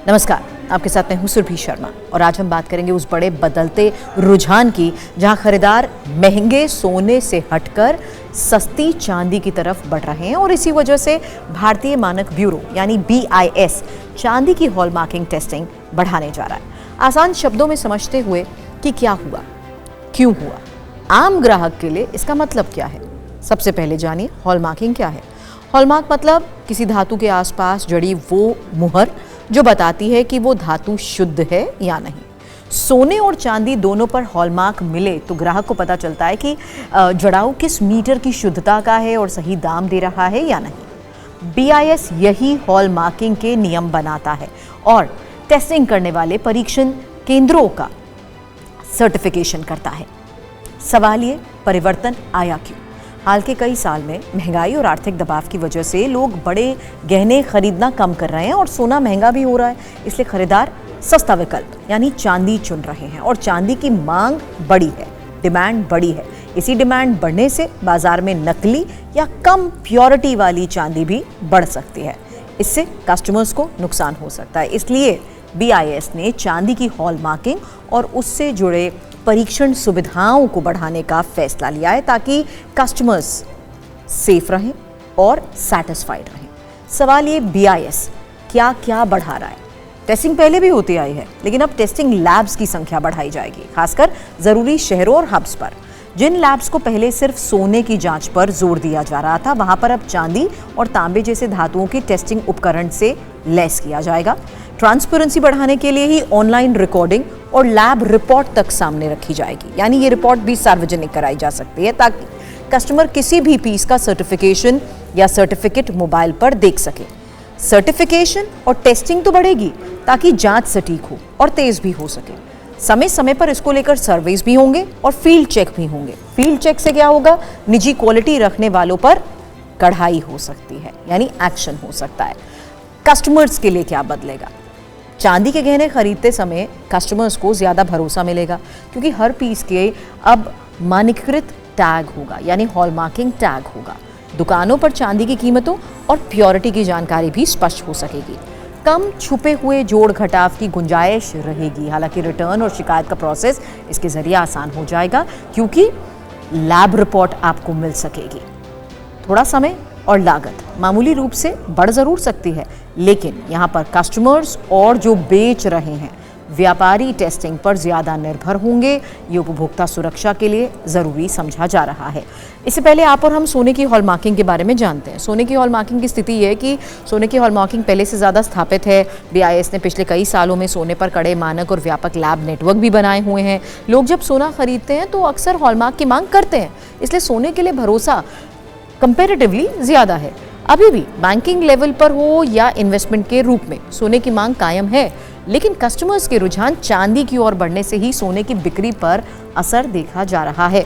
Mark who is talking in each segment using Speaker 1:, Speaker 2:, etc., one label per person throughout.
Speaker 1: नमस्कार, आपके साथ मैं हूं सुरभि शर्मा और आज हम बात करेंगे उस बड़े बदलते रुझान की जहां खरीदार महंगे सोने से हटकर सस्ती चांदी की तरफ बढ़ रहे हैं और इसी वजह से भारतीय मानक ब्यूरो यानी BIS चांदी की हॉलमार्किंग टेस्टिंग बढ़ाने जा रहा है। आसान शब्दों में समझते हुए कि क्या हुआ, क्यों हुआ, आम ग्राहक के लिए इसका मतलब क्या है। सबसे पहले जानिए हॉलमार्किंग क्या है। हॉलमार्क मतलब किसी धातु के आसपास जड़ी वो मुहर जो बताती है कि वो धातु शुद्ध है या नहीं। सोने और चांदी दोनों पर हॉलमार्क मिले तो ग्राहक को पता चलता है कि जड़ाऊ किस मीटर की शुद्धता का है और सही दाम दे रहा है या नहीं। BIS यही हॉलमार्किंग के नियम बनाता है और टेस्टिंग करने वाले परीक्षण केंद्रों का सर्टिफिकेशन करता है। सवाल ये, परिवर्तन आया क्यों? हाल के कई साल में महंगाई और आर्थिक दबाव की वजह से लोग बड़े गहने खरीदना कम कर रहे हैं और सोना महंगा भी हो रहा है, इसलिए खरीदार सस्ता विकल्प यानी चांदी चुन रहे हैं और चांदी की मांग बड़ी है, डिमांड बड़ी है। इसी डिमांड बढ़ने से बाजार में नकली या कम प्योरिटी वाली चांदी भी बढ़ सकती है। इससे कस्टमर्स को नुकसान हो सकता है। इसलिए BIS ने चांदी की हॉलमार्किंग और उससे जुड़े परीक्षण सुविधाओं को बढ़ाने का फैसला लिया है ताकि कस्टमर्स सेफ रहें और सैटिस्फाइड रहें। सवाल ये, BIS क्या क्या बढ़ा रहा है? टेस्टिंग पहले भी होती आई है, लेकिन अब टेस्टिंग लैब्स की संख्या बढ़ाई जाएगी, खासकर जरूरी शहरों और हब्स पर। जिन लैब्स को पहले सिर्फ सोने की जांच पर जोर दिया जा रहा था, वहां पर अब चांदी और तांबे जैसे धातुओं की टेस्टिंग उपकरण से लैस किया जाएगा। ट्रांसपेरेंसी बढ़ाने के लिए ही ऑनलाइन रिकॉर्डिंग और लैब रिपोर्ट तक सामने रखी जाएगी, यानी ये रिपोर्ट भी सार्वजनिक कराई जा सकती है ताकि कस्टमर किसी भी पीस का सर्टिफिकेशन या सर्टिफिकेट मोबाइल पर देख सके। सर्टिफिकेशन और टेस्टिंग तो बढ़ेगी ताकि जांच सटीक हो और तेज भी हो सके। समय समय पर इसको लेकर सर्वेज भी होंगे और फील्ड चेक भी होंगे। फील्ड चेक से क्या होगा, निजी क्वालिटी रखने वालों पर कढ़ाई हो सकती है, यानी एक्शन हो सकता है। कस्टमर्स के लिए क्या बदलेगा? चांदी के गहने खरीदते समय कस्टमर्स को ज़्यादा भरोसा मिलेगा क्योंकि हर पीस के अब मानकीकृत टैग होगा, यानी हॉलमार्किंग टैग होगा। दुकानों पर चांदी की कीमतों और प्योरिटी की जानकारी भी स्पष्ट हो सकेगी। कम छुपे हुए जोड़ घटाव की गुंजाइश रहेगी। हालांकि रिटर्न और शिकायत का प्रोसेस इसके जरिए आसान हो जाएगा क्योंकि लैब रिपोर्ट आपको मिल सकेगी। थोड़ा समय और लागत मामूली रूप से बढ़ जरूर सकती है, लेकिन यहाँ पर कस्टमर्स और जो बेच रहे हैं व्यापारी टेस्टिंग पर ज़्यादा निर्भर होंगे। ये उपभोक्ता सुरक्षा के लिए ज़रूरी समझा जा रहा है। इससे पहले आप और हम सोने की हॉलमार्किंग के बारे में जानते हैं। सोने की हॉलमार्किंग की स्थिति ये है कि सोने की हॉलमार्किंग पहले से ज़्यादा स्थापित है। BIS ने पिछले कई सालों में सोने पर कड़े मानक और व्यापक लैब नेटवर्क भी बनाए हुए हैं। लोग जब सोना खरीदते हैं तो अक्सर हॉलमार्क की मांग करते हैं, इसलिए सोने के लिए भरोसा कंपैरेटिवली ज़्यादा है। अभी भी बैंकिंग लेवल पर हो या इन्वेस्टमेंट के रूप में सोने की मांग कायम है, लेकिन कस्टमर्स के रुझान चांदी की ओर बढ़ने से ही सोने की बिक्री पर असर देखा जा रहा है।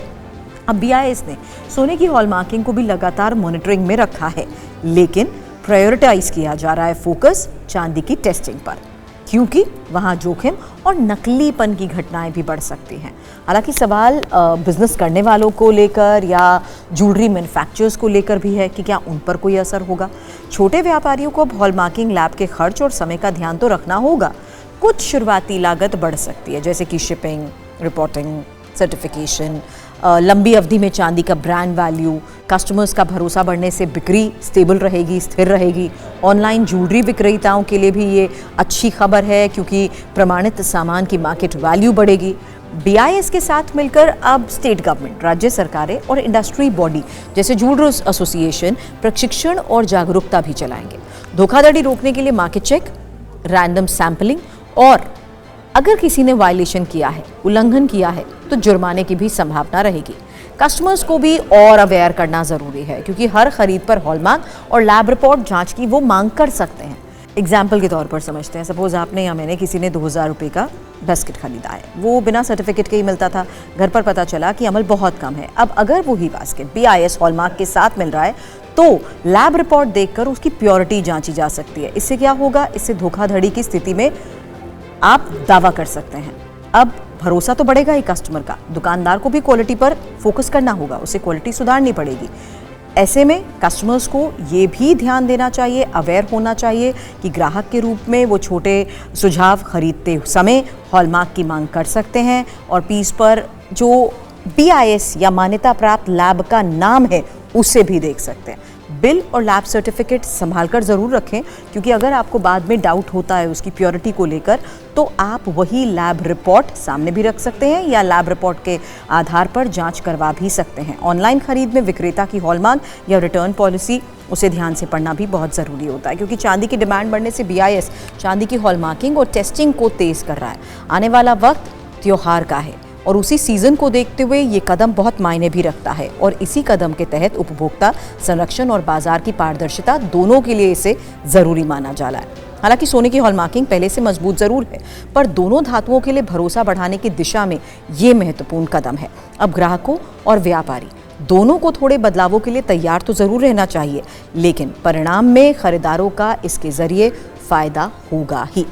Speaker 1: अब BIS ने सोने की हॉलमार्किंग को भी लगातार मॉनिटरिंग में रखा है, लेकिन प्रायोरिटाइज किया जा रहा है फोकस चांदी की टेस्टिंग पर, क्योंकि वहां जोखिम और नकलीपन की घटनाएं भी बढ़ सकती हैं। हालांकि सवाल बिजनेस करने वालों को लेकर या ज्वेलरी मैन्युफैक्चरर्स को लेकर भी है कि क्या उन पर कोई असर होगा। छोटे व्यापारियों को हॉलमार्किंग लैब के खर्च और समय का ध्यान तो रखना होगा। कुछ शुरुआती लागत बढ़ सकती है, जैसे कि शिपिंग, रिपोर्टिंग, सर्टिफिकेशन, लंबी अवधि में चांदी का ब्रांड वैल्यू। कस्टमर्स का भरोसा बढ़ने से बिक्री स्टेबल रहेगी, स्थिर रहेगी। ऑनलाइन ज्वेलरी विक्रेताओं के लिए भी ये अच्छी खबर है क्योंकि प्रमाणित सामान की मार्केट वैल्यू बढ़ेगी। BIS के साथ मिलकर अब स्टेट गवर्नमेंट, राज्य सरकारें और इंडस्ट्री बॉडी जैसे ज्वेलर्स एसोसिएशन प्रशिक्षण और जागरूकता भी चलाएंगे। धोखाधड़ी रोकने के लिए मार्केट चेक, रैंडम सैंपलिंग और अगर किसी ने वायलेशन किया है, उल्लंघन किया है, तो जुर्माने की भी संभावना रहेगी। कस्टमर्स को भी और अवेयर करना जरूरी है क्योंकि हर खरीद पर हॉलमार्क और लैब रिपोर्ट जांच की वो मांग कर सकते हैं। एग्जाम्पल के तौर पर समझते हैं, सपोज आपने या मैंने किसी ने 2000 रुपये का बास्केट खरीदा है, वो बिना सर्टिफिकेट के ही मिलता था। घर पर पता चला कि अमल बहुत कम है। अब अगर वही बास्केट BIS हॉलमार्क के साथ मिल रहा है तो लैब रिपोर्ट देखकर उसकी प्योरिटी जांची जा सकती है। इससे क्या होगा, इससे धोखाधड़ी की स्थिति में आप दावा कर सकते हैं। अब भरोसा तो बढ़ेगा ही कस्टमर का। दुकानदार को भी क्वालिटी पर फोकस करना होगा, उसे क्वालिटी सुधारनी पड़ेगी। ऐसे में कस्टमर्स को ये भी ध्यान देना चाहिए, अवेयर होना चाहिए कि ग्राहक के रूप में वो छोटे सुझाव खरीदते समय हॉलमार्क की मांग कर सकते हैं और पीस पर जो BIS या मान्यता प्राप्त लैब का नाम है उसे भी देख सकते हैं। बिल और लैब सर्टिफिकेट संभाल कर ज़रूर रखें, क्योंकि अगर आपको बाद में डाउट होता है उसकी प्योरिटी को लेकर तो आप वही लैब रिपोर्ट सामने भी रख सकते हैं या लैब रिपोर्ट के आधार पर जांच करवा भी सकते हैं। ऑनलाइन खरीद में विक्रेता की हॉलमार्क या रिटर्न पॉलिसी उसे ध्यान से पढ़ना भी बहुत ज़रूरी होता है, क्योंकि चांदी की डिमांड बढ़ने से BIS चांदी की हॉलमार्किंग और टेस्टिंग को तेज़ कर रहा है। आने वाला वक्त त्योहार का है और उसी सीजन को देखते हुए ये कदम बहुत मायने भी रखता है और इसी कदम के तहत उपभोक्ता संरक्षण और बाजार की पारदर्शिता दोनों के लिए इसे जरूरी माना जा रहा है। हालांकि सोने की हॉलमार्किंग पहले से मजबूत जरूर है, पर दोनों धातुओं के लिए भरोसा बढ़ाने की दिशा में ये महत्वपूर्ण कदम है। अब ग्राहकों और व्यापारी दोनों को थोड़े बदलावों के लिए तैयार तो जरूर रहना चाहिए, लेकिन परिणाम में खरीदारों का इसके जरिए फायदा होगा ही।